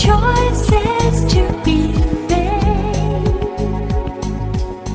choices to be made.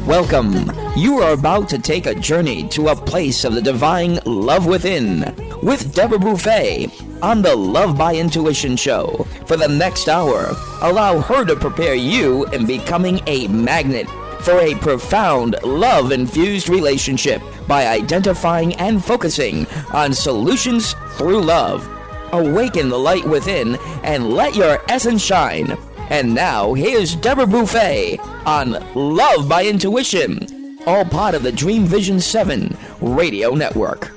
Welcome. You are about to take a journey to a place of the divine love within with Deborah Beauvais on the Love by Intuition show. For the next hour, allow her to prepare you in becoming a magnet for a profound love-infused relationship by identifying and focusing on solutions through love. Awaken the light within and let your essence shine. And now, here's Deborah Beauvais on Love by Intuition, all part of the Dream Vision 7 radio network.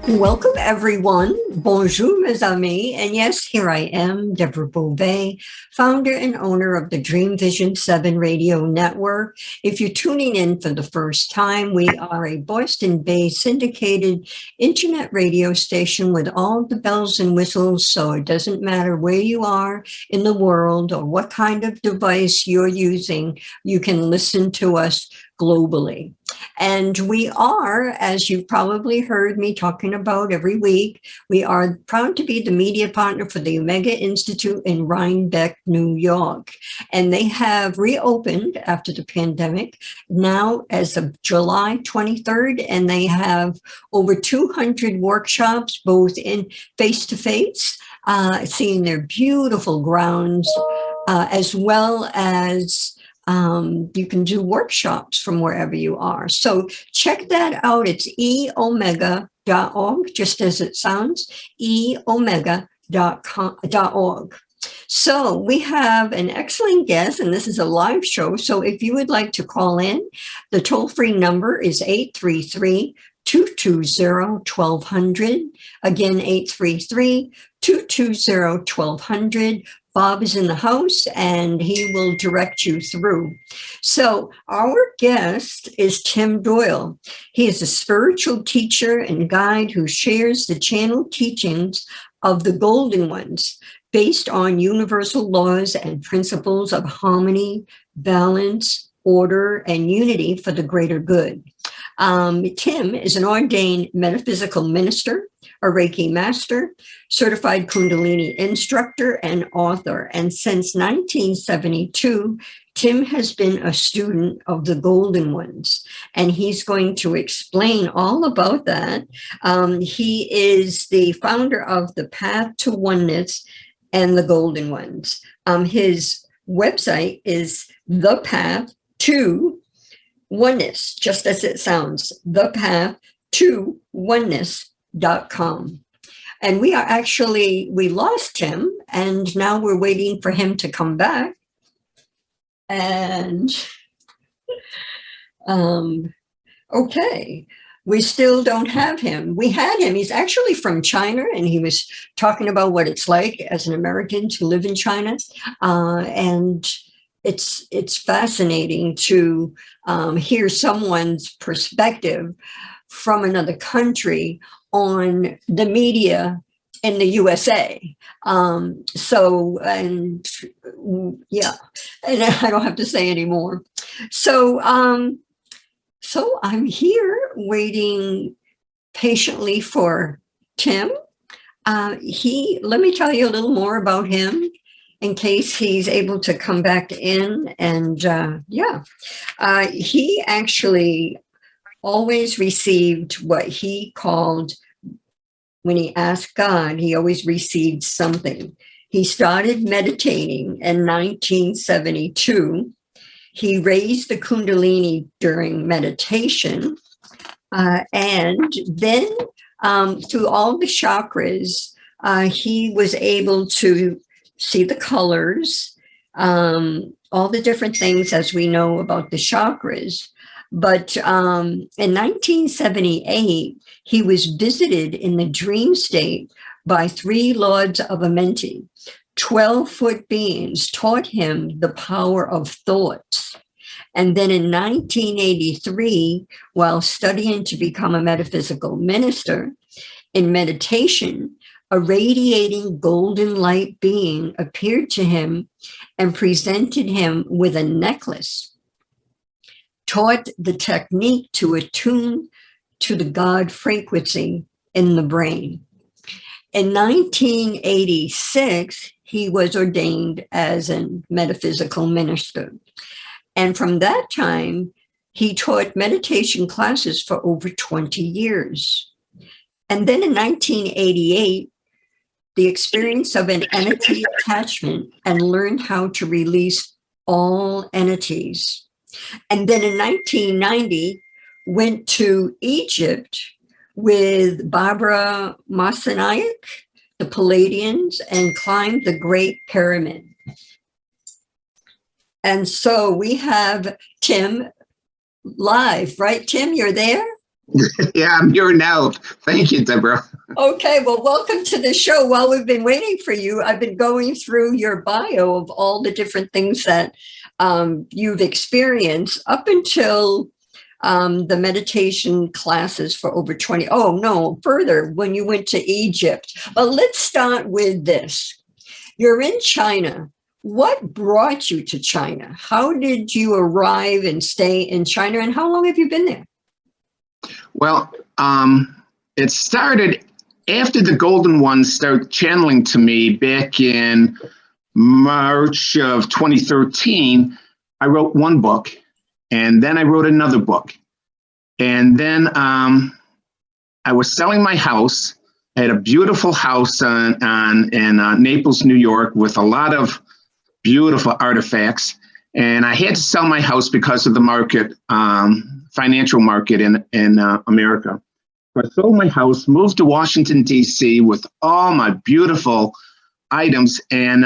Welcome, everyone. Bonjour, mes amis. And yes, here I am, Deborah Beauvais, founder and owner of the Dream Vision 7 radio network. If you're tuning in for the first time, we are a Boston-based syndicated internet radio station with all the bells and whistles, so it doesn't matter where you are in the world or what kind of device you're using, you can listen to us globally. And we are, as you've probably heard me talking about every week, we are proud to be the media partner for the Omega Institute in Rhinebeck, New York. And they have reopened after the pandemic now as of July 23rd, and they have over 200 workshops, both in face-to-face, seeing their beautiful grounds, as well as you can do workshops from wherever you are. So check that out. It's eomega.org, just as it sounds, eomega.org. So we have an excellent guest, and this is a live show. So if you would like to call in, the toll-free number is 833-220-1200. Again, 833-220-1200. Bob is in the house and he will direct you through. So our guest is Tim Doyle. He is a spiritual teacher and guide who shares the channel teachings of the Golden Ones based on universal laws and principles of harmony, balance, order, and unity for the greater good. Tim is an ordained metaphysical minister, a Reiki master, certified Kundalini instructor, and author. And since 1972, Tim has been a student of the Golden Ones, and he's going to explain all about that. He is the founder of the Path to Oneness and the Golden Ones. His website is The Path to Oneness, just as it sounds, The Path to Oneness.com. And we lost him, and now we're waiting for him to come back. And, okay, we still don't have him. We had him. He's actually from China, and he was talking about what it's like as an American to live in China. And it's fascinating to hear someone's perspective from another country on the media in the USA. And I don't have to say anymore. So I'm here waiting patiently for Tim. Let me tell you a little more about him in case he's able to come back in. And he actually always received what he called, when he asked God, he always received something. He started meditating in 1972. He raised the Kundalini during meditation. And then through all the chakras, he was able to see the colors, all the different things as we know about the chakras. But in 1978, he was visited in the dream state by 3 Lords of Amenti. 12-foot beings taught him the power of thoughts. And then in 1983, while studying to become a metaphysical minister, in meditation, a radiating golden light being appeared to him and presented him with a necklace, taught the technique to attune to the God frequency in the brain. In 1986, he was ordained as a metaphysical minister. And from that time, he taught meditation classes for over 20 years. And then in 1988, the experience of an entity attachment and learned how to release all entities. And then in 1990, went to Egypt with Barbara Masanayak, the Palladians, and climbed the Great Pyramid. And so we have Tim live, right? Tim, you're there? Yeah, I'm here now. Thank you, Deborah. Okay, well, welcome to the show. While we've been waiting for you, I've been going through your bio of all the different things that you've experienced up until the meditation classes for over 20. Oh, no, further, when you went to Egypt. But let's start with this. You're in China. What brought you to China? How did you arrive and stay in China? And how long have you been there? Well, it started after the Golden Ones started channeling to me back in March of 2013. I wrote one book, and then I wrote another book. And then I was selling my house. I had a beautiful house in Naples, New York, with a lot of beautiful artifacts. And I had to sell my house because of the market, financial market in America. So I sold my house, moved to Washington, D.C. with all my beautiful items. And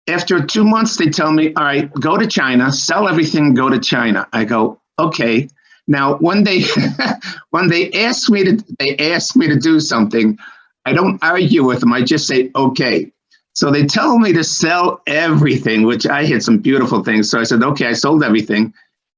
after 2 months, they tell me, all right, go to China, sell everything, go to China. I go, okay. Now, when they ask me to do something, I don't argue with them. I just say, okay. So they tell me to sell everything, which I had some beautiful things. So I said, okay, I sold everything.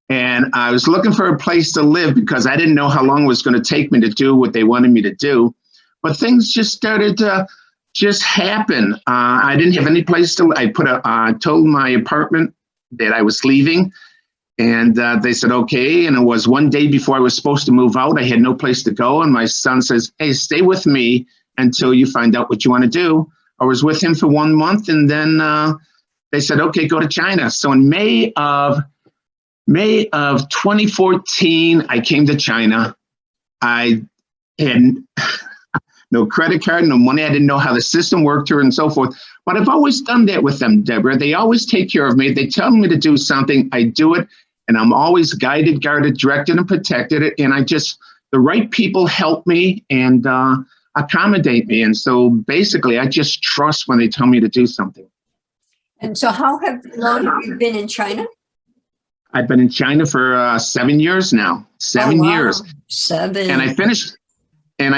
And I was looking for a place to live because I didn't know how long it was going to take me to do what they wanted me to do. But things just started to just happen. I didn't have any place to live. I told my apartment that I was leaving. And they said, okay. And it was one day before I was supposed to move out. I had no place to go. And my son says, hey, stay with me until you find out what you want to do. I was with him for 1 month. And then they said, okay, go to China. So in May of 2014, I came to China. I had no credit card, no money. I didn't know how the system worked here and so forth. But I've always done that with them, Deborah. They always take care of me. They tell me to do something. I do it. And I'm always guided, guarded, directed, and protected. And the right people help me and accommodate me. And so basically, I just trust when they tell me to do something. And so how long have you been in China? I've been in China for 7 years now. 7 years. 7. And I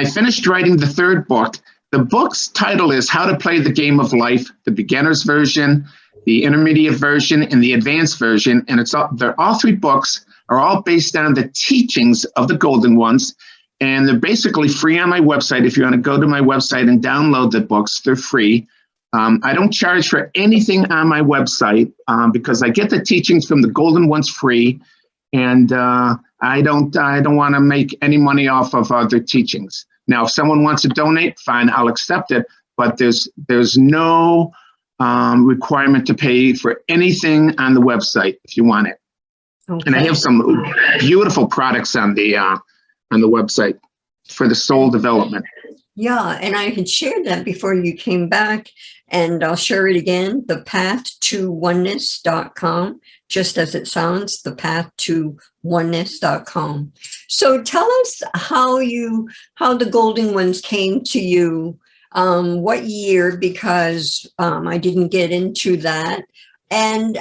finished writing the third book. The book's title is How to Play the Game of Life, the beginner's version, the intermediate version, and the advanced version. And they're all 3 books are all based on the teachings of the Golden Ones. And they're basically free on my website. If you want to go to my website and download the books, they're free. I don't charge for anything on my website because I get the teachings from the Golden Ones free, and I don't want to make any money off of their teachings. Now, if someone wants to donate, fine, I'll accept it. But there's no requirement to pay for anything on the website if you want it. Okay. And I have some beautiful products on the website for the soul development. Yeah, and I had shared that before you came back, and I'll share it again, thepath2oneness.com, just as it sounds, thepath2oneness.com. So tell us how the Golden Ones came to you, what year, because I didn't get into that, and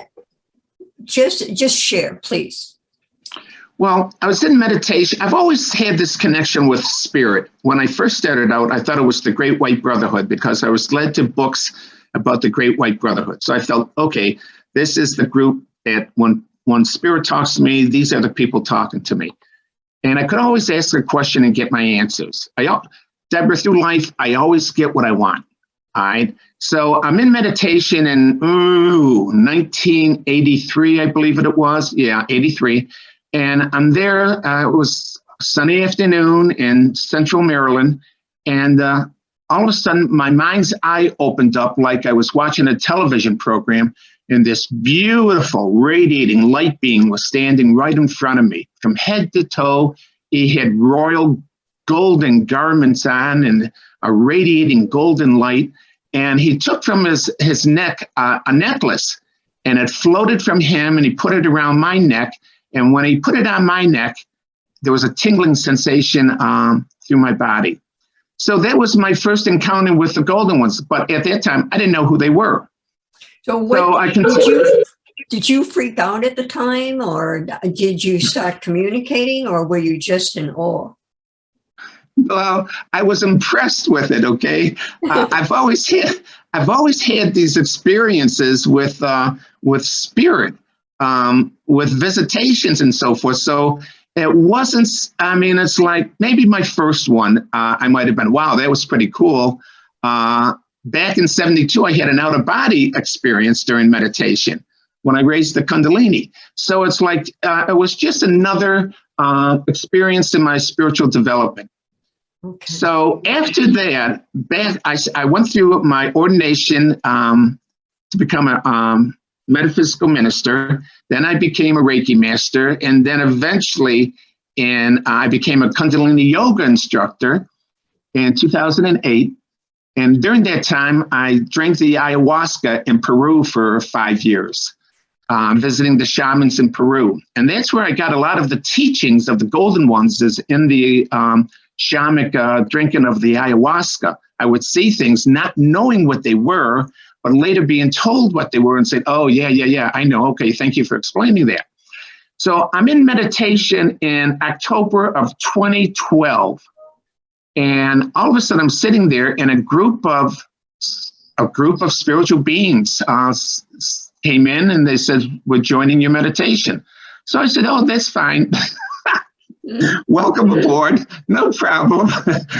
just share, please. Well, I was in meditation. I've always had this connection with spirit. When I first started out, I thought it was the Great White Brotherhood because I was led to books about the Great White Brotherhood. So I felt, okay, this is the group that when spirit talks to me, these are the people talking to me. And I could always ask a question and get my answers. Deborah, through life, I always get what I want. All right. So I'm in meditation in 1983, I believe it was. Yeah, 83. And I'm there, it was a sunny afternoon in central Maryland, And all of a sudden, my mind's eye opened up like I was watching a television program, and this beautiful radiating light being was standing right in front of me. From head to toe, he had royal golden garments on and a radiating golden light. And he took from his neck a necklace, and it floated from him, and he put it around my neck. And when he put it on my neck, there was a tingling sensation through my body. So that was my first encounter with the golden ones. But at that time, I didn't know who they were. Did you freak out at the time, or did you start communicating, or were you just in awe? Well, I was impressed with it. Okay, I've always had these experiences with spirit, with visitations and so forth. So it wasn't. I mean, it's like maybe my first one. I might have been, wow, that was pretty cool. Back in '72, I had an out-of-body experience during meditation when I raised the Kundalini. So it's like it was just another experience in my spiritual development. Okay. So after that, I went through my ordination to become a metaphysical minister. Then I became a Reiki master, and then eventually, I became a Kundalini yoga instructor in 2008. And during that time, I drank the ayahuasca in Peru for 5 years, visiting the shamans in Peru. And that's where I got a lot of the teachings of the golden ones, is in the shamanic drinking of the ayahuasca. I would see things not knowing what they were, but later being told what they were and said, oh, yeah, I know. Okay, thank you for explaining that. So I'm in meditation in October of 2012. And all of a sudden I'm sitting there, and a group of spiritual beings came in, and they said, we're joining your meditation. So I said, oh, that's fine. Welcome aboard. No problem.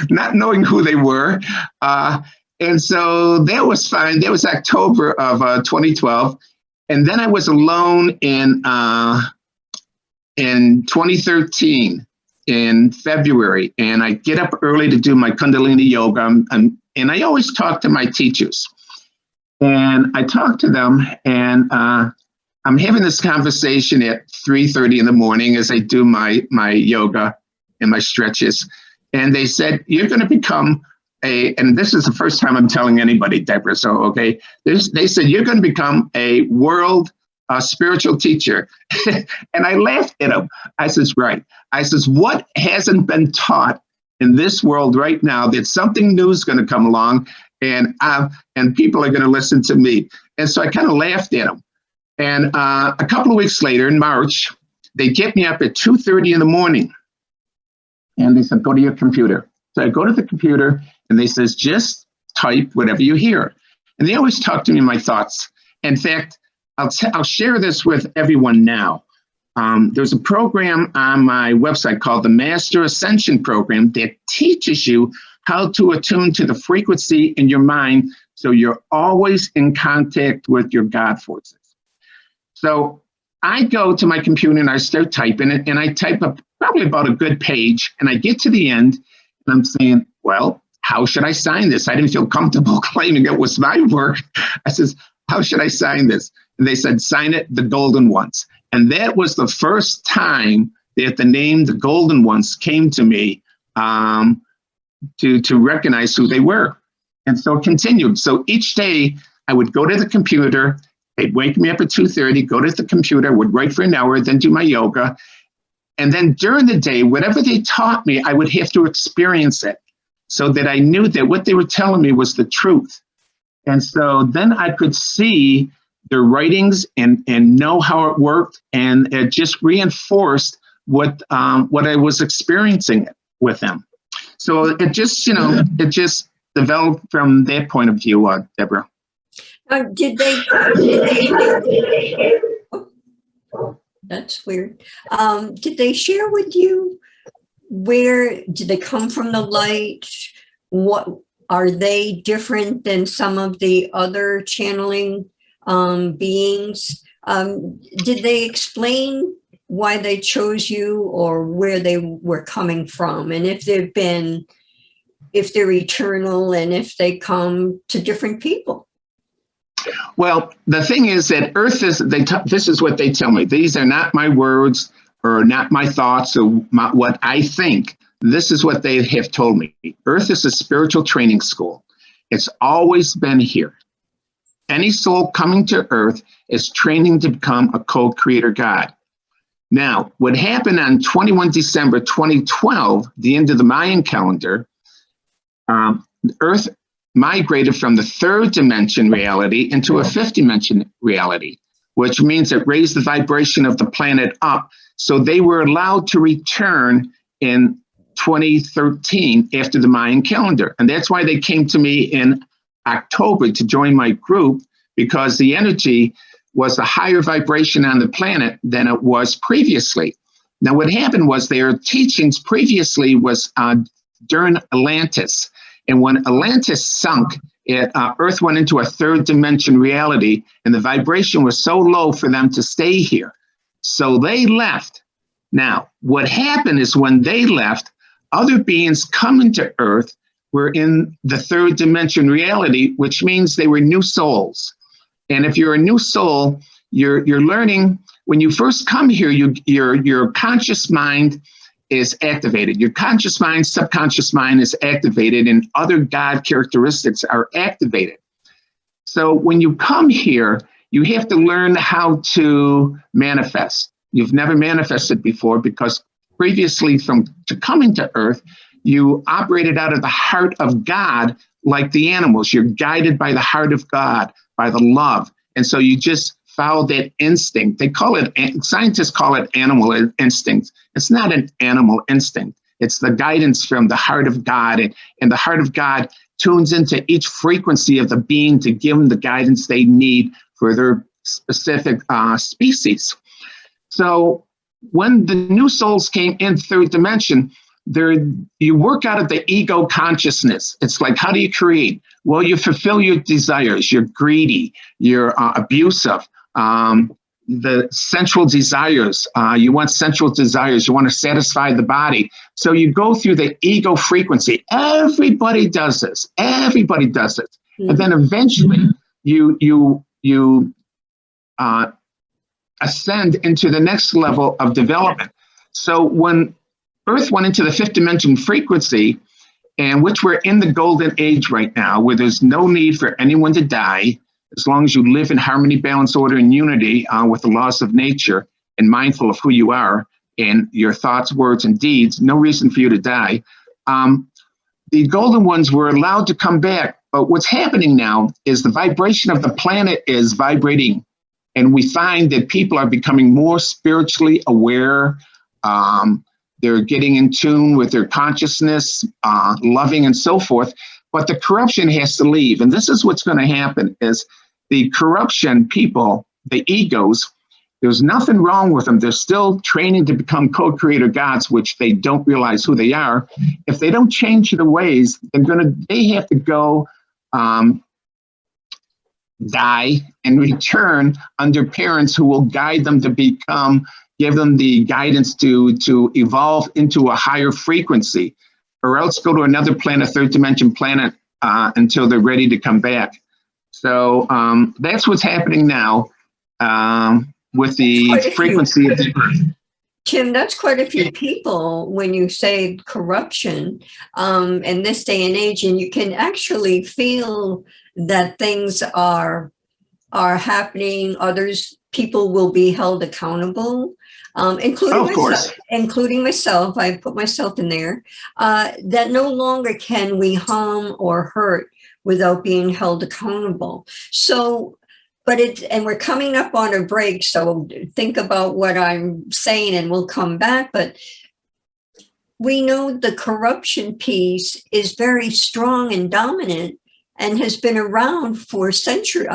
Not knowing who they were. And so that was fine. That was October of 2012. And then I was alone in 2013 in February. And I get up early to do my Kundalini yoga. And I always talk to my teachers. And I talk to them, and I'm having this conversation at 3:30 in the morning as I do my yoga and my stretches. And they said, you're going to become and this is the first time I'm telling anybody, Deborah, so okay. They said, you're going to become a world spiritual teacher. And I laughed at them. I says, right. I says, what hasn't been taught in this world right now that something new is going to come along, and people are going to listen to me? And so I kind of laughed at them. And a couple of weeks later, in March, they get me up at 2:30 in the morning. And they said, go to your computer. So I go to the computer, and they says, just type whatever you hear. And they always talk to me in my thoughts. In fact, I'll share this with everyone now. There's a program on my website called the Master Ascension Program that teaches you how to attune to the frequency in your mind, so you're always in contact with your God forces. So I go to my computer and I start typing it, and I type up probably about a good page, and I get to the end, and I'm saying, well, how should I sign this? I didn't feel comfortable claiming it was my work. I says, how should I sign this? And they said, sign it, the Golden Ones. And that was the first time that the name the Golden Ones came to me to recognize who they were. And so it continued. So each day I would go to the computer, they'd wake me up at 2:30, go to the computer, would write for an hour, then do my yoga. And then during the day, whatever they taught me, I would have to experience it, so that I knew that what they were telling me was the truth. And so then I could see their writings and know how it worked. And it just reinforced what I was experiencing with them. So it just, it just developed from that point of view, Deborah. Did they that's weird. Did they share with you, where did they come from, the light? What are they different than some of the other channeling beings? Did they explain why they chose you, or where they were coming from? And if there've been if they're eternal and if they come to different people? Well, the thing is that Earth is, this is what they tell me. These are not my words or not my thoughts or what I think. This is what they have told me. Earth is a spiritual training school. It's always been here. Any soul coming to Earth is training to become a co-creator God. Now, what happened on 21 December 2012, the end of the Mayan calendar, Earth migrated from the third dimension reality into a fifth dimension reality, which means it raised the vibration of the planet up. So they were allowed to return in 2013 after the Mayan calendar. And that's why they came to me in October to join my group, because the energy was a higher vibration on the planet than it was previously. Now, what happened was their teachings previously was during Atlantis. And when Atlantis sunk, Earth went into a third dimension reality, and the vibration was so low for them to stay here. So they left. Now, what happened is when they left, other beings coming to Earth were in the third dimension reality, which means they were new souls. And if you're a new soul, you're learning. When you first come here, your conscious mind is activated. Your conscious mind, subconscious mind is activated, and other God characteristics are activated. So when you come here, you have to learn how to manifest. You've never manifested before because previously to coming to Earth, you operated out of the heart of God like the animals. You're guided by the heart of God, by the love. And so you just follow that instinct. They call it, scientists call it animal instinct. It's not an animal instinct. It's the guidance from the heart of God. And the heart of God tunes into each frequency of the being to give them the guidance they need for their specific species. So when the new souls came in third dimension, you work out of the ego consciousness. It's like, how do you create? Well, you fulfill your desires. You're greedy. You're abusive. The sensual desires. You want sensual desires. You want to satisfy the body. So you go through the ego frequency. Everybody does this. Everybody does it. Mm-hmm. And then eventually you ascend into the next level of development. So when Earth went into the fifth dimension frequency, and which we're in the golden age right now, where there's no need for anyone to die, as long as you live in harmony, balance, order, and unity with the laws of nature and mindful of who you are and your thoughts, words, and deeds, no reason for you to die. The golden ones were allowed to come back. But what's happening now is the vibration of the planet is vibrating. And we find that people are becoming more spiritually aware. They're getting in tune with their consciousness, loving and so forth. But the corruption has to leave. And this is what's going to happen is the corruption people, the egos, there's nothing wrong with them. They're still training to become co-creator gods, which they don't realize who they are. If they don't change their ways, they have to go die and return under parents who will guide them to give them the guidance to evolve into a higher frequency, or else go to another planet, third dimension planet, until they're ready to come back. So that's what's happening now with the frequency of the Earth. Tim, that's quite a few people when you say corruption in this day and age, and you can actually feel that things are happening. People will be held accountable, including myself. I put myself in there. That no longer can we harm or hurt without being held accountable. So. And we're coming up on a break, so think about what I'm saying and we'll come back. But we know the corruption piece is very strong and dominant and has been around for centuries.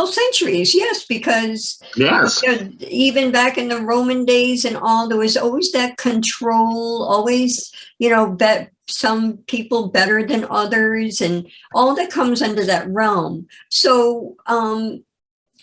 Centuries, yes, because even back in the Roman days and all, there was always that control, always, some people better than others and all that comes under that realm. So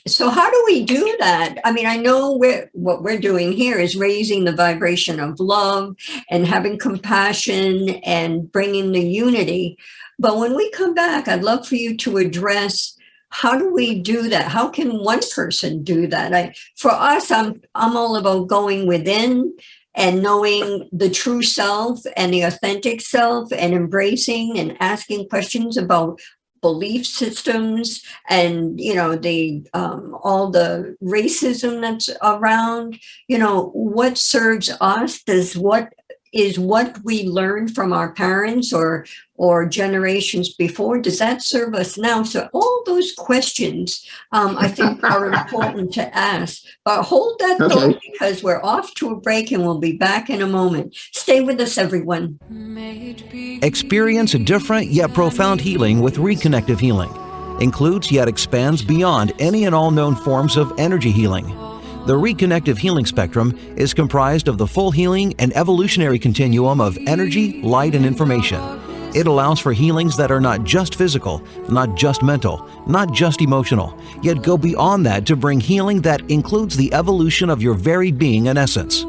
So how do we do that? I mean, I know what we're doing here is raising the vibration of love and having compassion and bringing the unity. But when we come back, I'd love for you to address, how do we do that? How can one person do that? For us, I'm all about going within and knowing the true self and the authentic self and embracing and asking questions about belief systems and the all the racism that's around. What serves us, what we learned from our parents or generations before, does that serve us now? So all those questions I think are important to ask. But hold that thought, because we're off to a break and we'll be back in a moment. Stay with us, everyone. Experience a different yet profound healing with Reconnective Healing. Includes yet expands beyond any and all known forms of energy healing. The Reconnective Healing spectrum is comprised of the full healing and evolutionary continuum of energy, light, and information. It allows for healings that are not just physical, not just mental, not just emotional, yet go beyond that to bring healing that includes the evolution of your very being and essence.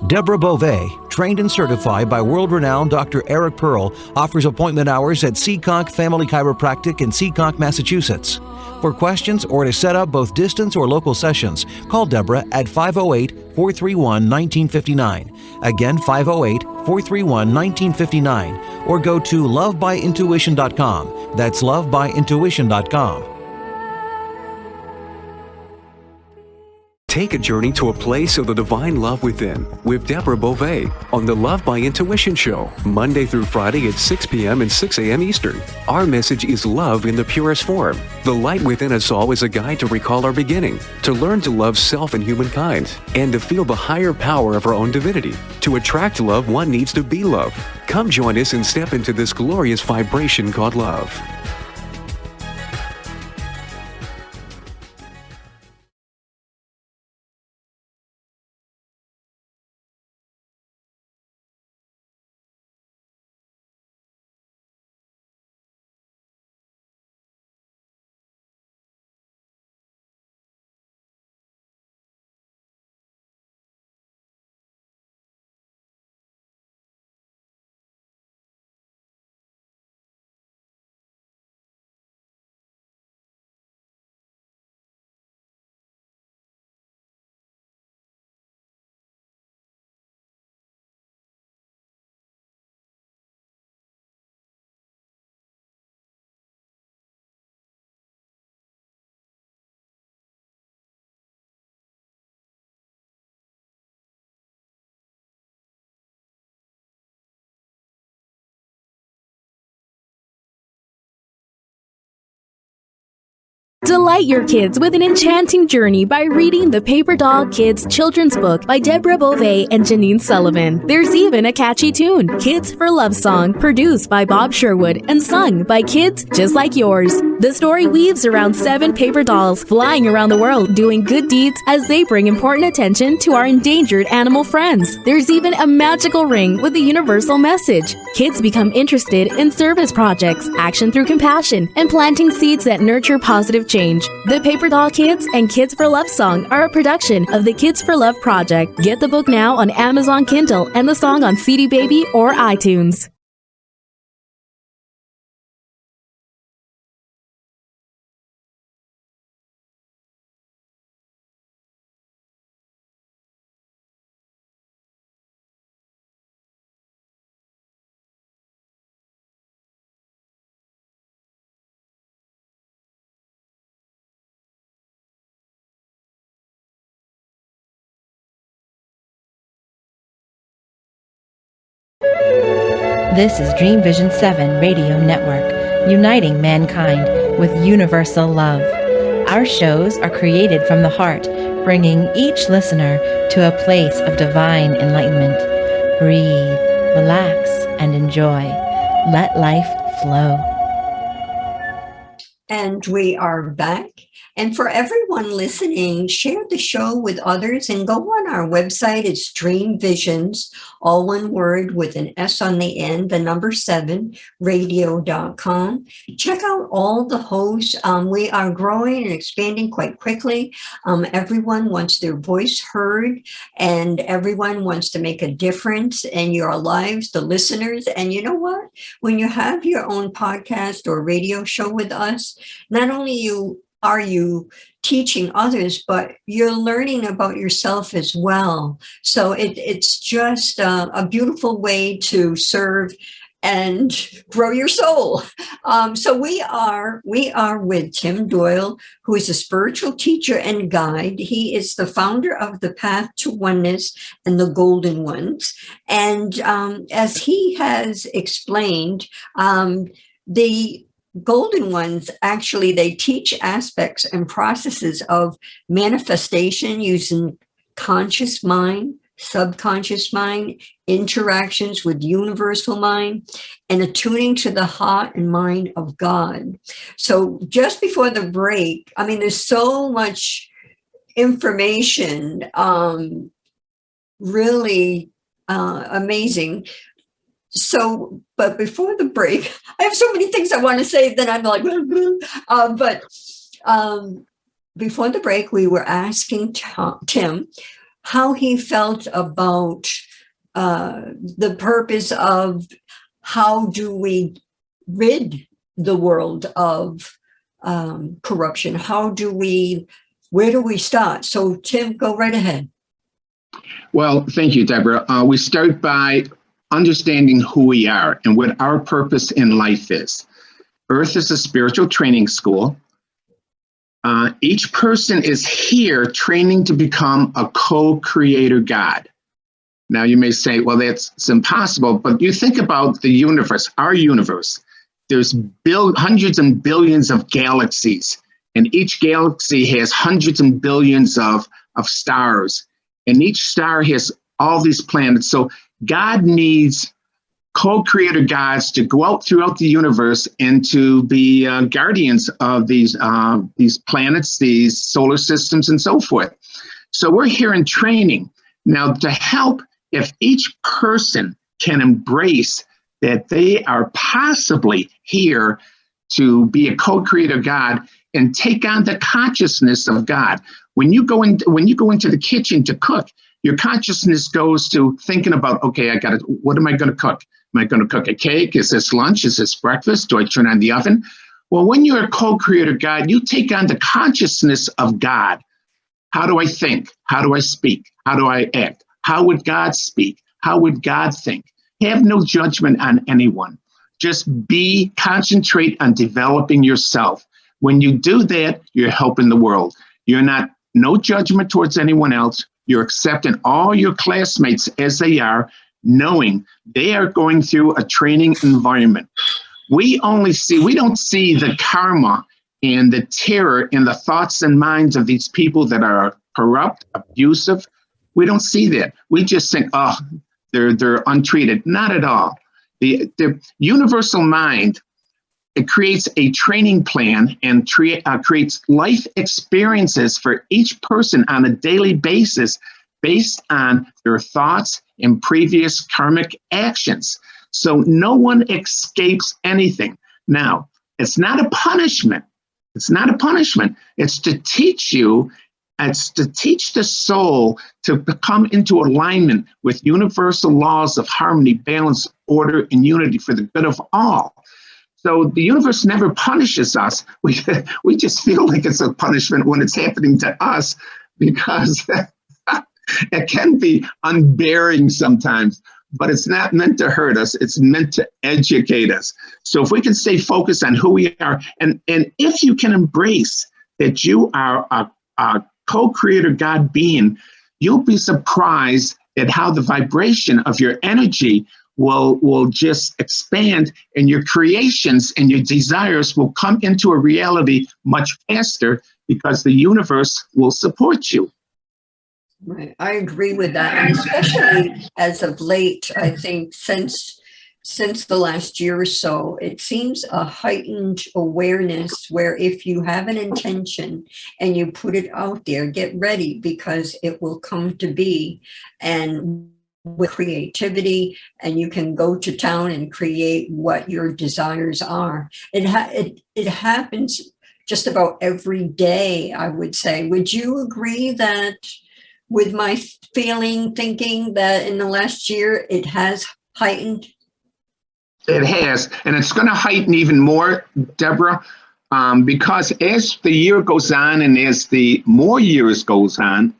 Deborah Beauvais, trained and certified by world-renowned Dr. Eric Pearl, offers appointment hours at Seacock Family Chiropractic in Seacock, Massachusetts. For questions or to set up both distance or local sessions, call Deborah at 508-431-1959. Again, 508-431-1959. Or go to lovebyintuition.com. That's lovebyintuition.com. Take a journey to a place of the divine love within with Deborah Beauvais on the Love by Intuition Show, Monday through Friday at 6 p.m. and 6 a.m. Eastern. Our message is love in the purest form. The light within us all is a guide to recall our beginning, to learn to love self and humankind, and to feel the higher power of our own divinity. To attract love, one needs to be love. Come join us and step into this glorious vibration called love. Delight your kids with an enchanting journey by reading the Paper Doll Kids children's book by Deborah Beauvais and Janine Sullivan. There's even a catchy tune, Kids for Love Song, produced by Bob Sherwood and sung by kids just like yours. The story weaves around 7 paper dolls flying around the world doing good deeds as they bring important attention to our endangered animal friends. There's even a magical ring with a universal message. Kids become interested in service projects, action through compassion, and planting seeds that nurture positive change. The Paper Doll Kids and Kids for Love Song are a production of the Kids for Love Project. Get the book now on Amazon Kindle and the song on CD Baby or iTunes. This is Dream Vision 7 Radio Network, uniting mankind with universal love. Our shows are created from the heart, bringing each listener to a place of divine enlightenment. Breathe, relax, and enjoy. Let life flow. And we are back. And for everyone listening, share the show with others and go on our website. It's Dream Visions, all one word with an S on the end, the number 7, radio.com. Check out all the hosts. We are growing and expanding quite quickly. Everyone wants their voice heard, and everyone wants to make a difference in your lives, the listeners. And you know what? When you have your own podcast or radio show with us, not only are you teaching others, but you're learning about yourself as well. So it's just a beautiful way to serve and grow your soul. So we are with Tim Doyle, who is a spiritual teacher and guide. He is the founder of the Path to Oneness and the Golden Ones. And as he has explained, the Golden Ones, actually, they teach aspects and processes of manifestation using conscious mind, subconscious mind, interactions with universal mind, and attuning to the heart and mind of God. So just before the break, I mean, there's so much information, really amazing. So, but before the break, I have so many things I want to say that I'm like, before the break, we were asking Tim how he felt about the purpose of how do we rid the world of corruption? Where do we start? So, Tim, go right ahead. Well, thank you, Deborah. We start by understanding who we are and what our purpose in life is. Earth is a spiritual training school. Each person is here training to become a co-creator God. Now you may say, well, it's impossible, but you think about the universe, our universe. There's hundreds and billions of galaxies, and each galaxy has hundreds and billions of stars, and each star has all these planets. So God needs co-creator gods to go out throughout the universe and to be guardians of these planets, these solar systems, and so forth. So we're here in training. Now, to help, if each person can embrace that they are possibly here to be a co-creator God and take on the consciousness of God. When you go into the kitchen to cook, your consciousness goes to thinking about, okay, what am I going to cook? Am I going to cook a cake? Is this lunch? Is this breakfast? Do I turn on the oven? Well, when you're a co-creator God, you take on the consciousness of God. How do I think? How do I speak? How do I act? How would God speak? How would God think? Have no judgment on anyone. Just concentrate on developing yourself. When you do that, you're helping the world. No judgment towards anyone else. You're accepting all your classmates as they are, knowing they are going through a training environment. We don't see the karma and the terror in the thoughts and minds of these people that are corrupt, abusive. We don't see that. We just think, oh, they're untreated. Not at all. The universal mind, it creates a training plan and creates life experiences for each person on a daily basis based on their thoughts and previous karmic actions. So no one escapes anything. Now, it's not a punishment. It's not a punishment. It's to teach you, it's to teach the soul to come into alignment with universal laws of harmony, balance, order, and unity for the good of all. So the universe never punishes us. We just feel like it's a punishment when it's happening to us because it can be unbearing sometimes, but it's not meant to hurt us. It's meant to educate us. So if we can stay focused on who we are, and if you can embrace that you are a co-creator God being, you'll be surprised at how the vibration of your energy will just expand, and your creations and your desires will come into a reality much faster because the universe will support you. Right. I agree with that. And especially as of late, I think since since the last year or so, it seems a heightened awareness where if you have an intention and you put it out there, get ready because it will come to be. And with creativity, and you can go to town and create what your desires are. It happens just about every day, I would say. Would you agree that with my thinking that in the last year it has heightened? It has, and it's going to heighten even more, Deborah, because as the year goes on and as the more years goes on,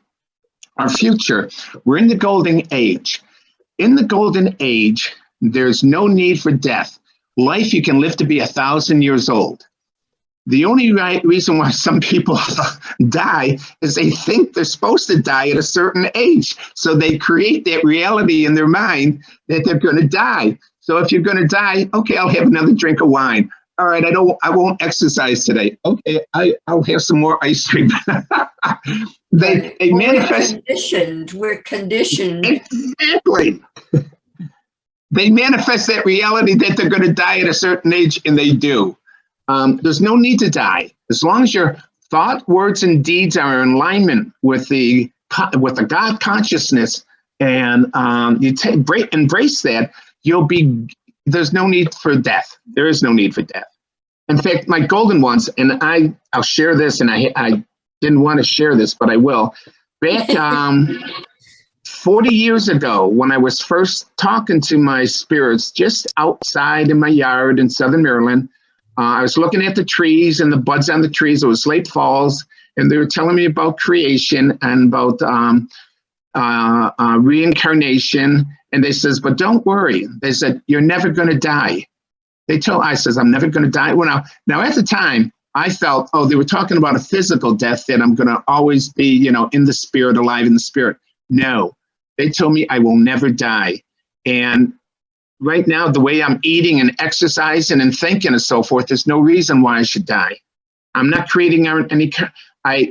our future, we're in the golden age. In the golden age, there's no need for death. Life, you can live to be 1,000 years old. The only reason why some people die is they think they're supposed to die at a certain age. So they create that reality in their mind that they're going to die. So if you're going to die, okay, I'll have another drink of wine. All right, I won't exercise today. Okay, I'll have some more ice cream. they manifest. We're conditioned. Exactly. They manifest that reality that they're going to die at a certain age, and they do. There's no need to die. As long as your thought, words, and deeds are in alignment with the God consciousness, and you embrace that, there's no need for death. There is no need for death. In fact, my golden ones, and I'll share this, and I didn't want to share this, but I will. Back 40 years ago, when I was first talking to my spirits just outside in my yard in Southern Maryland, I was looking at the trees and the buds on the trees. It was late falls, and they were telling me about creation and about reincarnation. And they says, but don't worry. They said, you're never going to die. I says, I'm never going to die. Well, now at the time, I felt, they were talking about a physical death, that I'm going to always be, in the spirit, alive in the spirit. No, they told me I will never die. And right now, the way I'm eating and exercising and thinking and so forth, there's no reason why I should die. I'm not creating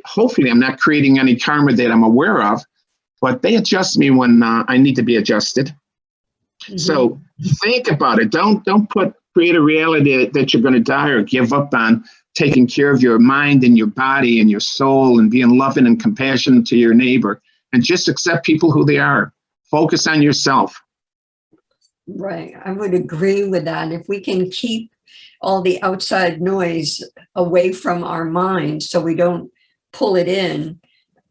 hopefully I'm not creating any karma that I'm aware of, but they adjust me when I need to be adjusted. Mm-hmm. So think about it. Don't create a reality that you're going to die or give up on taking care of your mind and your body and your soul and being loving and compassionate to your neighbor, and just accept people who they are. Focus on yourself. Right. I would agree with that. If we can keep all the outside noise away from our minds so we don't pull it in,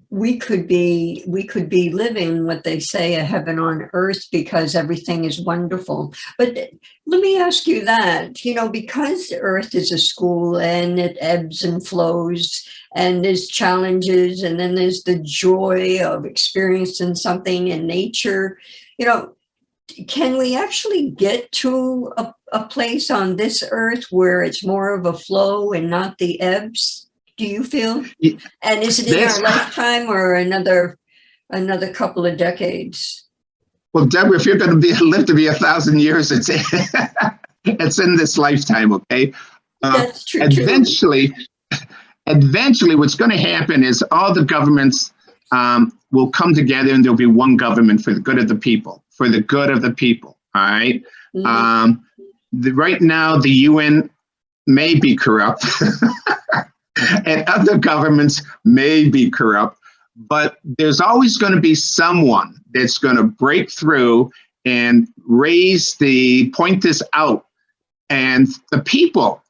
we could be living what they say, a heaven on earth, because everything is wonderful. But let me ask you that, because the earth is a school and it ebbs and flows and there's challenges, and then there's the joy of experiencing something in nature, can we actually get to a place on this earth where it's more of a flow and not the ebbs? Do you feel? And is it in our lifetime or another couple of decades? Well, Deborah, if you're going to live to be 1,000 years, it's in this lifetime. Okay. That's true. Eventually, what's going to happen is all the governments will come together, and there'll be one government for the good of the people. For the good of the people. All right. Mm-hmm. Right now, the UN may be corrupt. And other governments may be corrupt, but there's always going to be someone that's going to break through and point this out. And the people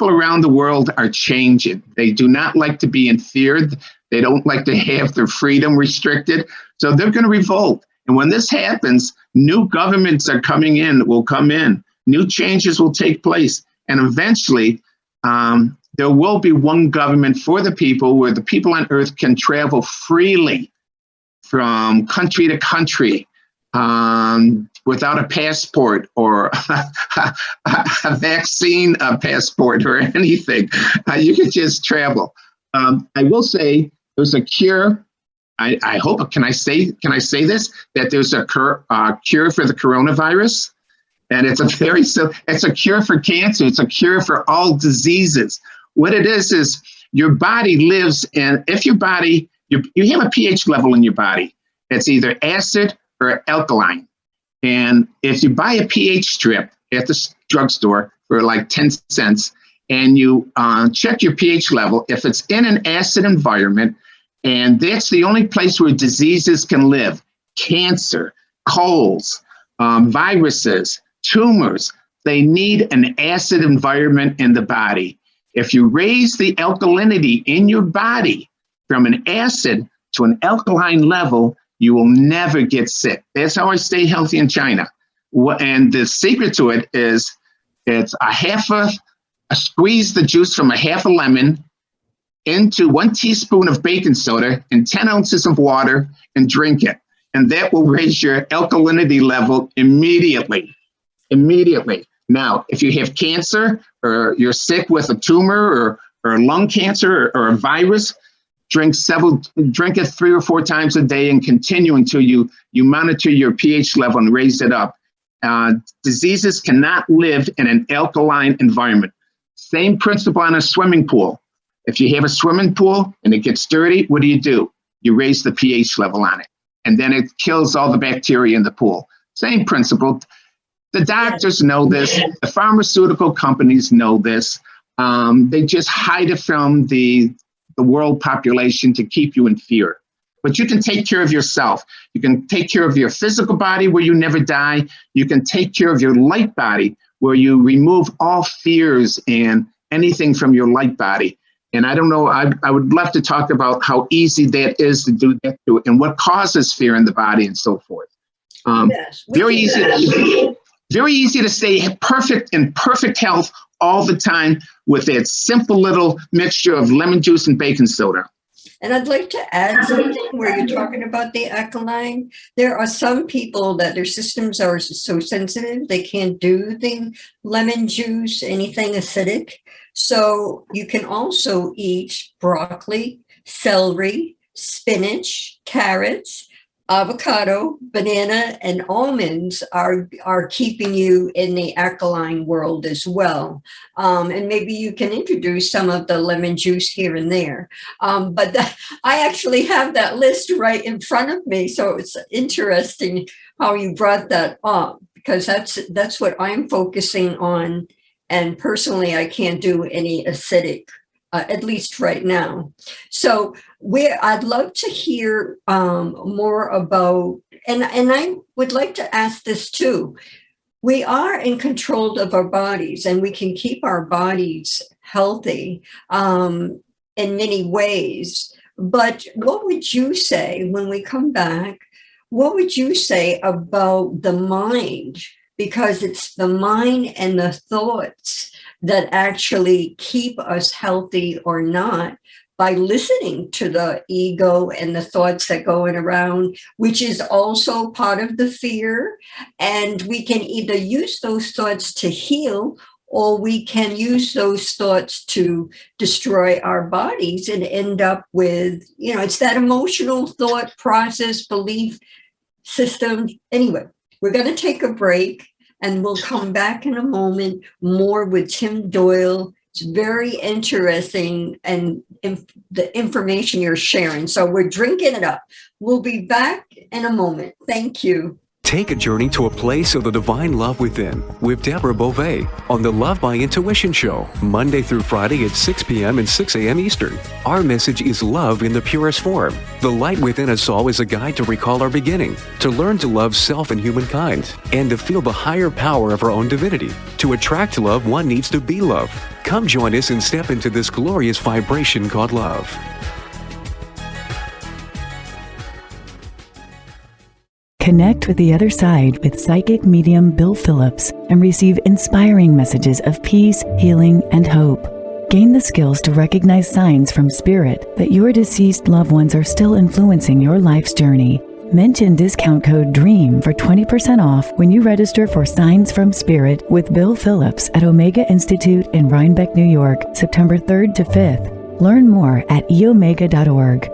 around the world are changing. They do not like to be in fear. They don't like to have their freedom restricted. So they're going to revolt. And when this happens, new governments will come in. New changes will take place. And eventually, there will be one government for the people, where the people on earth can travel freely from country to country without a passport or a vaccine passport or anything. You can just travel. I will say there's a cure. I hope, can I say this, that there's a cure for the coronavirus? And it's a cure for cancer. It's a cure for all diseases. What it is your body lives in, if your body, you have a pH level in your body. It's either acid or alkaline. And if you buy a pH strip at the drugstore for like 10 cents, and you check your pH level, if it's in an acid environment, and that's the only place where diseases can live, cancer, colds, viruses, tumors, they need an acid environment in the body. If you raise the alkalinity in your body from an acid to an alkaline level, you will never get sick. That's how I stay healthy in China. And the secret to it is it's squeeze the juice from a half a lemon into 1 teaspoon of baking soda and 10 ounces of water and drink it. And that will raise your alkalinity level immediately. Now, if you have cancer or you're sick with a tumor or lung cancer or a virus, drink it 3 or 4 times a day and continue until you monitor your pH level and raise it up. Diseases cannot live in an alkaline environment. Same principle on a swimming pool. If you have a swimming pool and it gets dirty, what do? You raise the pH level on it, and then it kills all the bacteria in the pool. Same principle. The doctors know this. The pharmaceutical companies know this. They just hide it from the world population to keep you in fear. But you can take care of yourself. You can take care of your physical body where you never die. You can take care of your light body where you remove all fears and anything from your light body. And I don't know, I would love to talk about how easy that is to do that too, and what causes fear in the body and so forth. Very easy to stay in perfect health all the time with that simple little mixture of lemon juice and baking soda. And I'd like to add something where you're talking about the alkaline. There are some people that their systems are so sensitive, they can't do the lemon juice, anything acidic. So you can also eat broccoli, celery, spinach, carrots, avocado, banana, and almonds are keeping you in the alkaline world as well. And maybe you can introduce some of the lemon juice here and there. But I actually have that list right in front of me. So it's interesting how you brought that up, because that's what I'm focusing on. And personally, I can't do any acidic, at least right now. So I'd love to hear more about, and I would like to ask this too. We are in control of our bodies, and we can keep our bodies healthy in many ways. But what would you say when we come back? What would you say about the mind? Because it's the mind and the thoughts that actually keep us healthy or not, by listening to the ego and the thoughts that going around, which is also part of the fear. And we can either use those thoughts to heal, or we can use those thoughts to destroy our bodies and end up with, it's that emotional thought process, belief system. Anyway, we're going to take a break, and we'll come back in a moment more with Tim Doyle. It's very interesting, and the information you're sharing. So we're drinking it up. We'll be back in a moment. Thank you. Take a journey to a place of the divine love within with Deborah Beauvais on the Love by Intuition Show, Monday through Friday at 6 p.m. and 6 a.m. Eastern. Our message is love in the purest form. The light within us all is a guide to recall our beginning, to learn to love self and humankind, and to feel the higher power of our own divinity. To attract love, one needs to be love. Come join us and step into this glorious vibration called love. Connect with the other side with psychic medium Bill Phillips and receive inspiring messages of peace, healing, and hope. Gain the skills to recognize signs from spirit that your deceased loved ones are still influencing your life's journey. Mention discount code DREAM for 20% off when you register for Signs from Spirit with Bill Phillips at Omega Institute in Rhinebeck, New York, September 3rd to 5th. Learn more at eomega.org.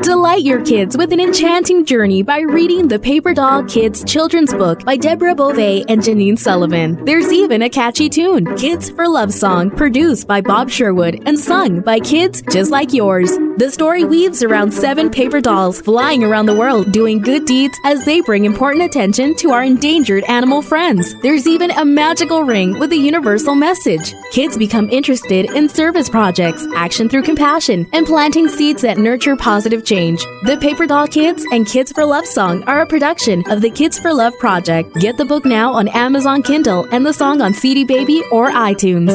Delight your kids with an enchanting journey by reading the Paper Doll Kids Children's Book by Deborah Beauvais and Janine Sullivan. There's even a catchy tune, Kids for Love Song, produced by Bob Sherwood and sung by kids just like yours. The story weaves around 7 paper dolls flying around the world doing good deeds as they bring important attention to our endangered animal friends. There's even a magical ring with a universal message. Kids become interested in service projects, action through compassion, and planting seeds that nurture positive change. The Paper Doll Kids and Kids for Love Song are a production of the Kids for Love Project. Get the book now on Amazon Kindle and the song on CD Baby or iTunes.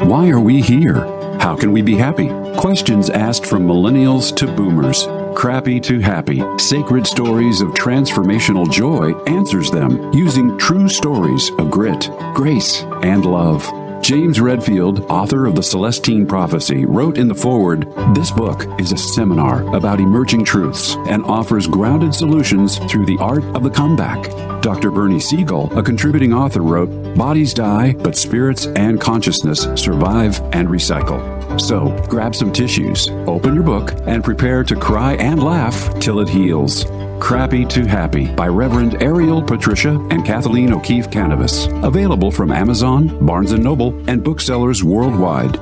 Why are we here? How can we be happy? Questions asked from millennials to boomers. Crappy to happy. Sacred Stories of Transformational Joy answers them using true stories of grit, grace, and love. James Redfield, author of The Celestine Prophecy, wrote in the foreword, "This book is a seminar about emerging truths and offers grounded solutions through the art of the comeback." Dr. Bernie Siegel, a contributing author, wrote, "Bodies die, but spirits and consciousness survive and recycle." So, grab some tissues, open your book, and prepare to cry and laugh till it heals. Crappy to Happy by Reverend Ariel Patricia and Kathleen O'Keefe Cannabis. Available from Amazon, Barnes & Noble, and booksellers worldwide.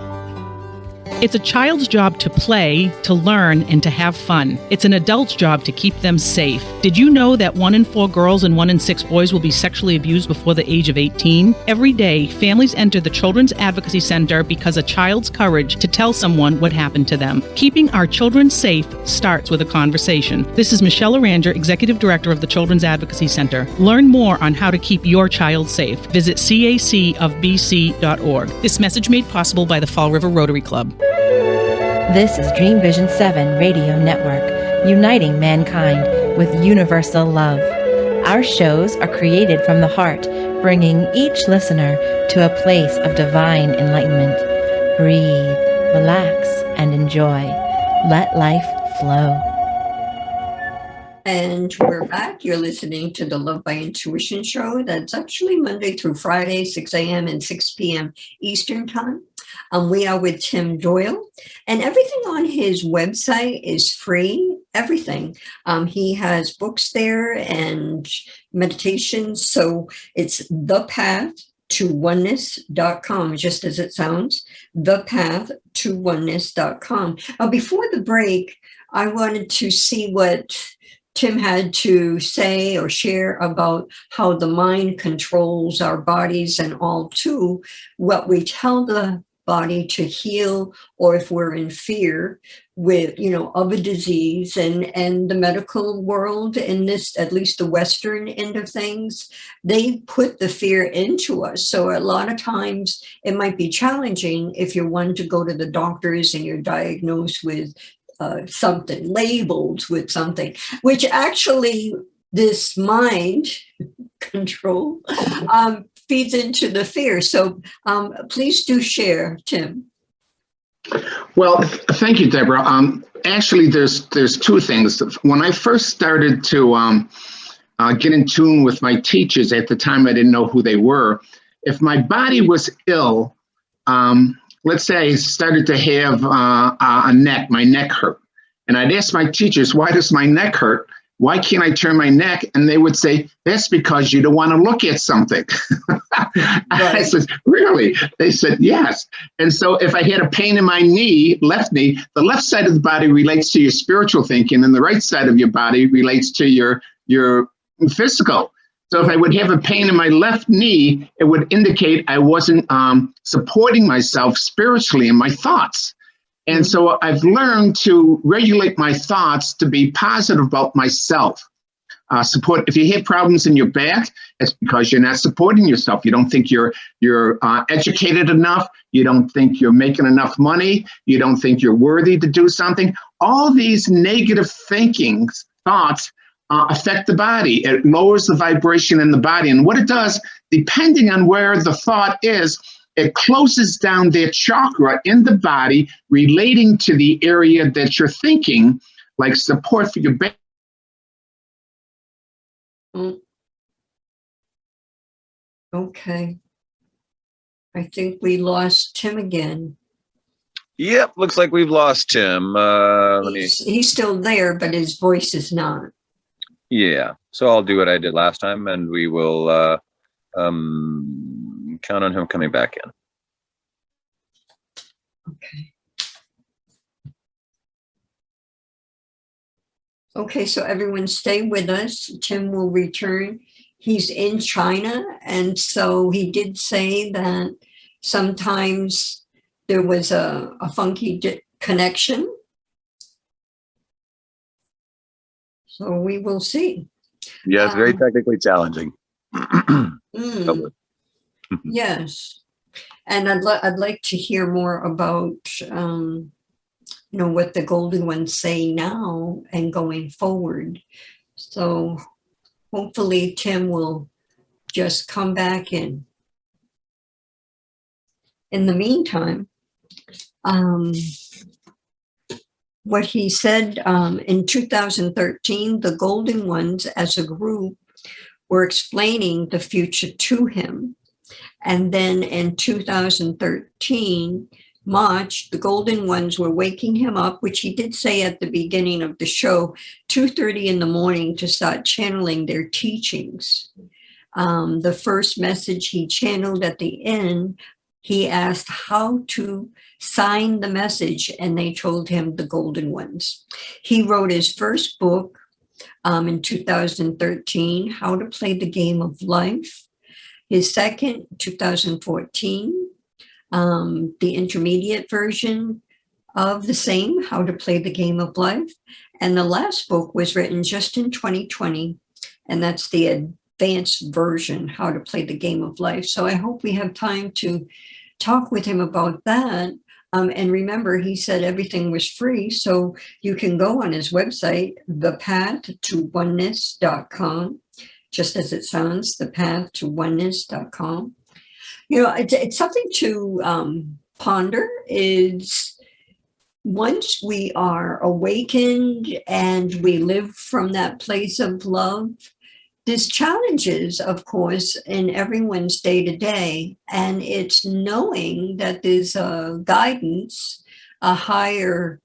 It's a child's job to play, to learn, and to have fun. It's an adult's job to keep them safe. Did you know that 1 in 4 girls and 1 in 6 boys will be sexually abused before the age of 18? Every day, families enter the Children's Advocacy Center because a child's courage to tell someone what happened to them. Keeping our children safe starts with a conversation. This is Michelle Aranger, Executive Director of the Children's Advocacy Center. Learn more on how to keep your child safe. Visit cacofbc.org. This message made possible by the Fall River Rotary Club. This is Dream Vision 7 Radio Network, uniting mankind with universal love. Our shows are created from the heart, bringing each listener to a place of divine enlightenment. Breathe, relax, and enjoy. Let life flow. And we're back. You're listening to the Love by Intuition show. That's actually Monday through Friday, 6 a.m. and 6 p.m. Eastern Time. We are with Tim Doyle, and everything on his website is free, everything. He has books there and meditations. So it's thepath2oneness.com, just as it sounds, thepath2oneness.com. Before the break, I wanted to see what Tim had to say or share about how the mind controls our bodies and all too, what we tell the body to heal, or if we're in fear with, of a disease, and the medical world in this, at least the Western end of things, they put the fear into us. So a lot of times it might be challenging if you're one to go to the doctors and you're diagnosed with something, labeled with something, which actually this mind control feeds into the fear. So please do share, Tim. Well, thank you, Deborah. Actually, there's 2 things. When I first started to get in tune with my teachers, at the time I didn't know who they were. If my body was ill, let's say I started to have my neck hurt. And I'd ask my teachers, why does my neck hurt? Why can't I turn my neck? And they would say, that's because you don't want to look at something. I said, really? They said, yes. And so if I had a pain in my knee, left knee, the left side of the body relates to your spiritual thinking, and the right side of your body relates to your physical. So if I would have a pain in my left knee, it would indicate I wasn't supporting myself spiritually in my thoughts. And so I've learned to regulate my thoughts to be positive about myself. Support. If you have problems in your back, it's because you're not supporting yourself. You don't think you're educated enough. You don't think you're making enough money. You don't think you're worthy to do something. All these negative thoughts affect the body. It lowers the vibration in the body. And what it does, depending on where the thought is, it closes down that chakra in the body relating to the area that you're thinking, like support for your back. Okay. I think we lost Tim again. Yep, looks like we've lost Tim. He's still there, but his voice is not. Yeah, so I'll do what I did last time, and we will count on him coming back in. Okay. Okay, so everyone stay with us. Tim will return. He's in China, and so he did say that sometimes there was a funky connection. So we will see. Yeah, it's very technically challenging. Yes, and I'd like to hear more about what the golden ones say now and going forward. So hopefully Tim will just come back in. In the meantime, what he said in 2013, the golden ones as a group were explaining the future to him. And then in 2013, March, the golden ones were waking him up, which he did say at the beginning of the show, 2:30 in the morning to start channeling their teachings. The first message he channeled at the end, he asked how to sign the message, and they told him the golden ones. He wrote his first book in 2013, How to Play the Game of Life. His second, 2014, the intermediate version of the same, How to Play the Game of Life. And the last book was written just in 2020, and that's the advanced version, How to Play the Game of Life. So I hope we have time to talk with him about that. And remember, he said everything was free, so you can go on his website, thepathtowoneness.com, just as it sounds, thepathtowoneness.com. It's something to ponder is once we are awakened and we live from that place of love, there's challenges, of course, in everyone's day-to-day, and it's knowing that there's a guidance, a higher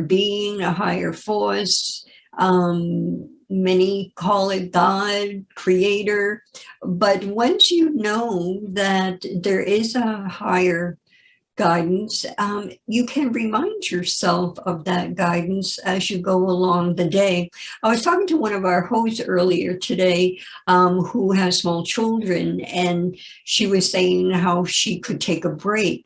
being, a higher force. Many call it God, creator. But once you know that there is a higher guidance, you can remind yourself of that guidance as you go along the day. I was talking to one of our hosts earlier today who has small children, and she was saying how she could take a break.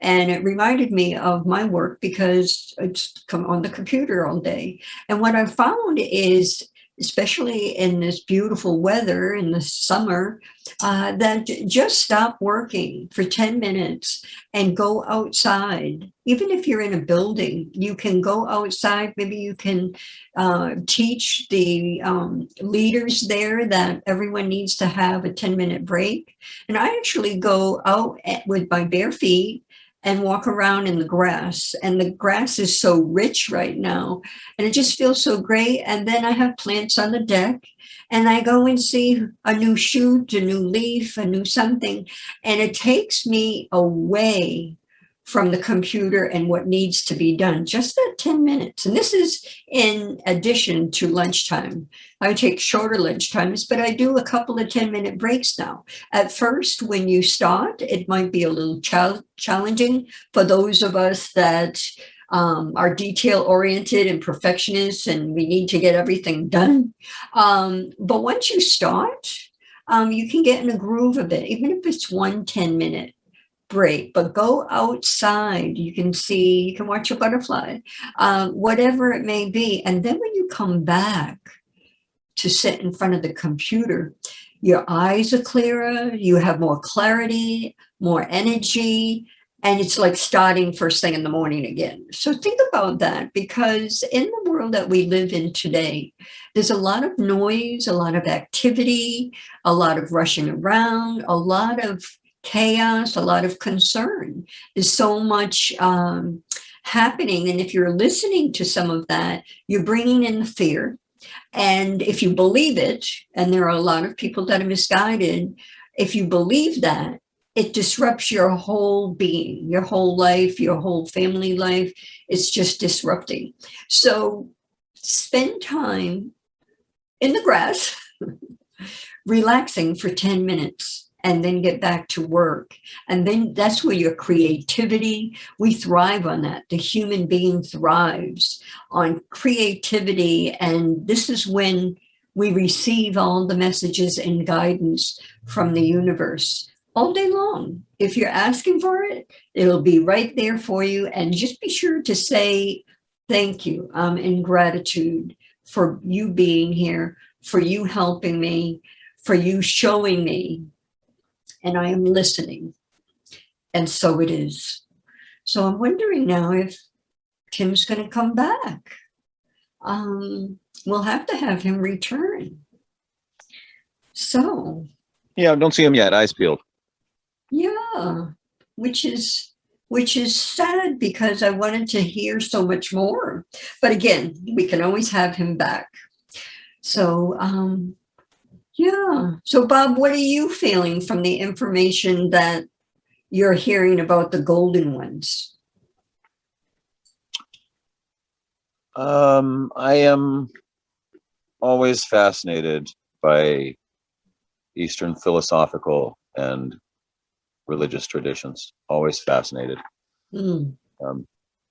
And it reminded me of my work because it's come on the computer all day. And what I found is, especially in this beautiful weather in the summer, that just stop working for 10 minutes and go outside. Even if you're in a building, you can go outside. Maybe you can teach the leaders there that everyone needs to have a 10-minute break. And I actually go out with my bare feet and walk around in the grass. And the grass is so rich right now, and it just feels so great. And then I have plants on the deck, and I go and see a new shoot, a new leaf, a new something. And it takes me away from the computer and what needs to be done, just that 10 minutes. And this is in addition to lunchtime. I take shorter lunch times, but I do a couple of 10-minute breaks now. At first, when you start, it might be a little challenging for those of us that are detail-oriented and perfectionists, and we need to get everything done. But once you start, you can get in a groove of it, even if it's 1 10-minute break. But go outside. You can watch a butterfly, whatever it may be. And then when you come back to sit in front of the computer, your eyes are clearer, you have more clarity, more energy, and it's like starting first thing in the morning again. So think about that, because in the world that we live in today, there's a lot of noise, a lot of activity, a lot of rushing around, a lot of chaos, a lot of concern. There's so much happening. And if you're listening to some of that, you're bringing in the fear. And if you believe it, and there are a lot of people that are misguided, if you believe that, it disrupts your whole being, your whole life, your whole family life. It's just disrupting. So spend time in the grass, relaxing for 10 minutes, and then get back to work. And then that's where your creativity, we thrive on that. The human being thrives on creativity. And this is when we receive all the messages and guidance from the universe all day long. If you're asking for it, it'll be right there for you. And just be sure to say thank you in gratitude for you being here, for you helping me, for you showing me, and I am listening. And so it is. So I'm wondering now if Tim's going to come back. We'll have to have him return. So. Yeah, don't see him yet. Eyes peeled. Yeah, which is sad because I wanted to hear so much more. But again, we can always have him back. So, yeah. So, Bob, what are you feeling from the information that you're hearing about the golden ones? I am always fascinated by Eastern philosophical and religious traditions. Always fascinated. A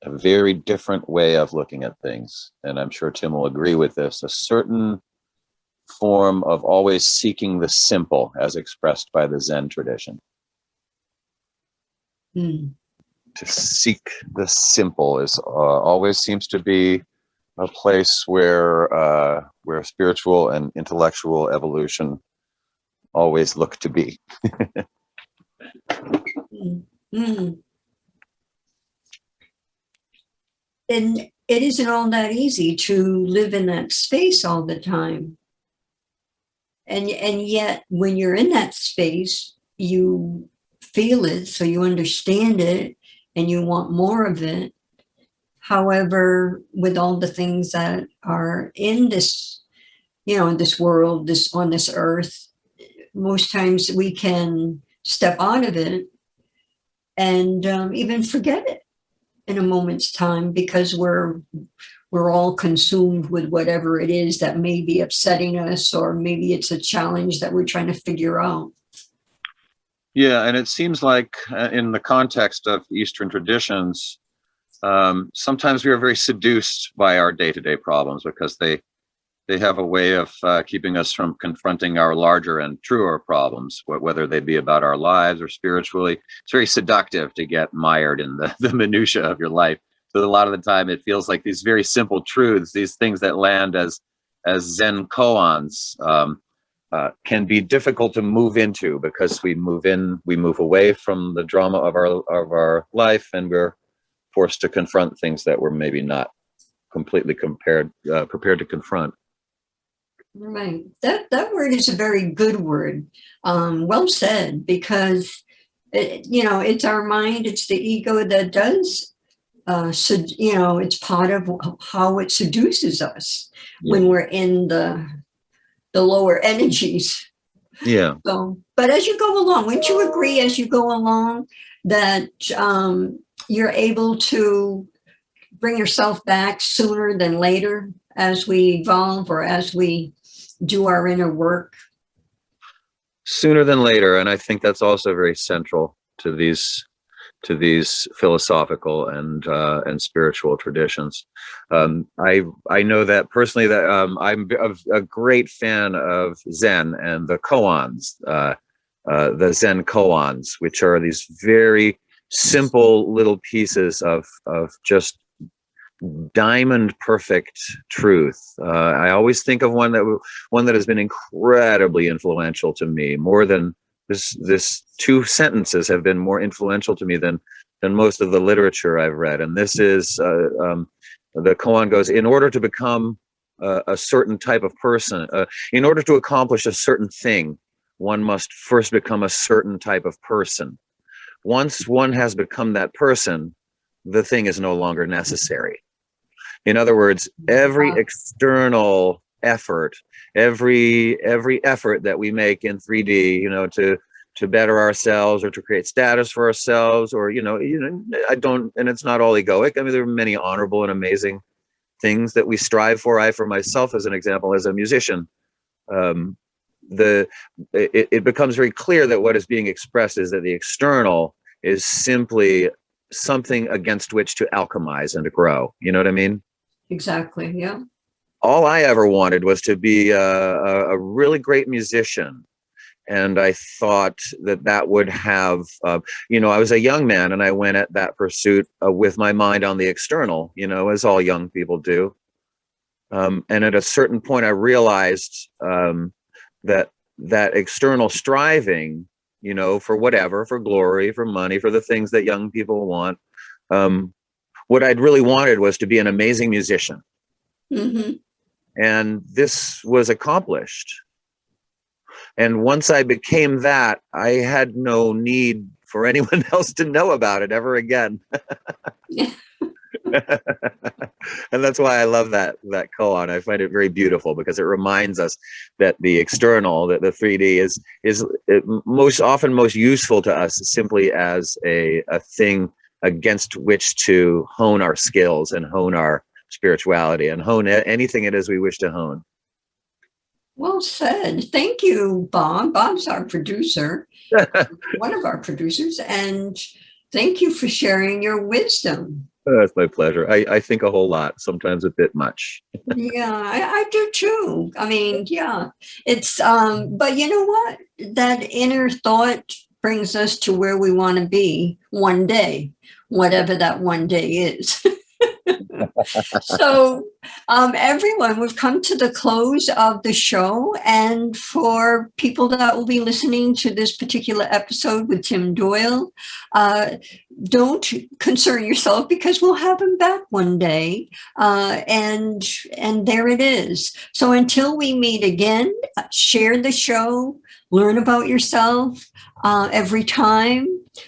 very different way of looking at things. And I'm sure Tim will agree with this. A certain form of always seeking the simple as expressed by the Zen tradition. To seek the simple is always seems to be a place where spiritual and intellectual evolution always look to be. And it isn't all that easy to live in that space all the time. And yet when you're in that space, you feel it, so you understand it, and you want more of it. However, with all the things that are in this, in this world, on this earth, most times we can step out of it and even forget it in a moment's time because we're all consumed with whatever it is that may be upsetting us, or maybe it's a challenge that we're trying to figure out. Yeah, and it seems like in the context of Eastern traditions, sometimes we are very seduced by our day-to-day problems because they have a way of keeping us from confronting our larger and truer problems, whether they be about our lives or spiritually. It's very seductive to get mired in the minutia of your life. So a lot of the time it feels like these very simple truths, these things that land as Zen koans, can be difficult to move into because we move away from the drama of our life, and we're forced to confront things that we're maybe not completely prepared to confront. Right. That word is a very good word. Well said, because it's our mind, it's the ego that does. It's part of how it seduces us when we're in the lower energies. Yeah. So, but as you go along, wouldn't you agree as you go along that you're able to bring yourself back sooner than later as we evolve or as we do our inner work? Sooner than later, and I think that's also very central to these philosophical and spiritual traditions. I know that personally that I'm a great fan of Zen and the koans, the Zen koans, which are these very simple little pieces of just diamond perfect truth. I always think of one that has been incredibly influential to me. More than this two sentences have been more influential to me than most of the literature I've read. And this is the koan goes: in order to become a certain type of person, in order to accomplish a certain thing, one must first become a certain type of person. Once one has become that person, the thing is no longer necessary. In other words, every external effort, every effort that we make in 3D, better ourselves or to create status for ourselves, or I don't, and it's not all egoic. I mean, there are many honorable and amazing things that we strive for. I, for myself, as an example, as a musician, it becomes very clear that what is being expressed is that the external is simply something against which to alchemize and to grow. You know what I mean? Exactly. Yeah. All I ever wanted was to be a really great musician. And I thought that would have, I was a young man and I went at that pursuit with my mind on the external, as all young people do. And at a certain point, I realized that external striving, for whatever, for glory, for money, for the things that young people want. What I'd really wanted was to be an amazing musician. Mm-hmm. And this was accomplished. And once I became that, I had no need for anyone else to know about it ever again. And that's why I love that koan. I find it very beautiful because it reminds us that the external, that the 3D is most useful to us simply as a thing against which to hone our skills and hone our spirituality and hone anything it is we wish to hone. Well said. Thank you, Bob. Bob's our producer, one of our producers, and thank you for sharing your wisdom. That's my pleasure. I think a whole lot, sometimes a bit much. Yeah, I do too. I mean, yeah, it's, but you know what? That inner thought brings us to where we want to be one day, whatever that one day is. So, everyone, we've come to the close of the show. And for people that will be listening to this particular episode with Tim Doyle, don't concern yourself because we'll have him back one day. And there it is. So until we meet again, share the show, learn about yourself every time.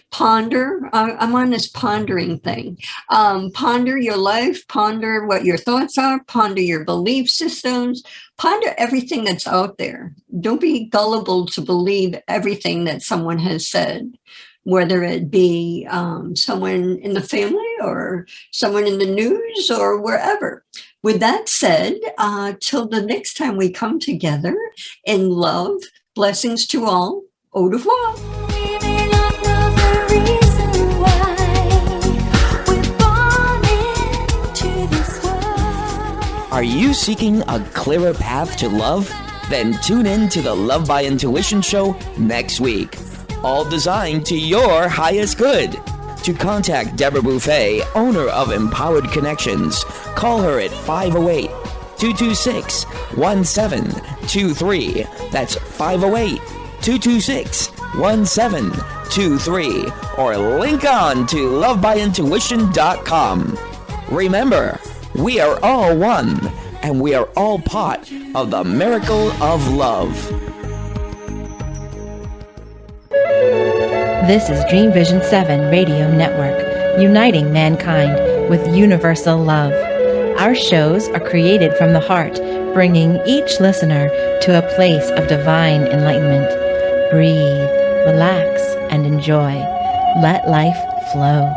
Ponder. I'm on this pondering thing. Ponder your life, ponder what your thoughts are, ponder your belief systems, ponder everything that's out there. Don't be gullible to believe everything that someone has said, whether it be someone in the family or someone in the news or wherever. With that said, till the next time we come together in love, blessings to all. Au revoir. Are you seeking a clearer path to love? Then tune in to the Love by Intuition show next week. All designed to your highest good. To contact Deborah Beauvais, owner of Empowered Connections, call her at 508-226-1723. That's 508-226-1723. Or link on to lovebyintuition.com. Remember, we are all one, and we are all part of the miracle of love. This is Dream Vision 7 Radio Network, uniting mankind with universal love. Our shows are created from the heart, bringing each listener to a place of divine enlightenment. Breathe, relax, and enjoy. Let life flow.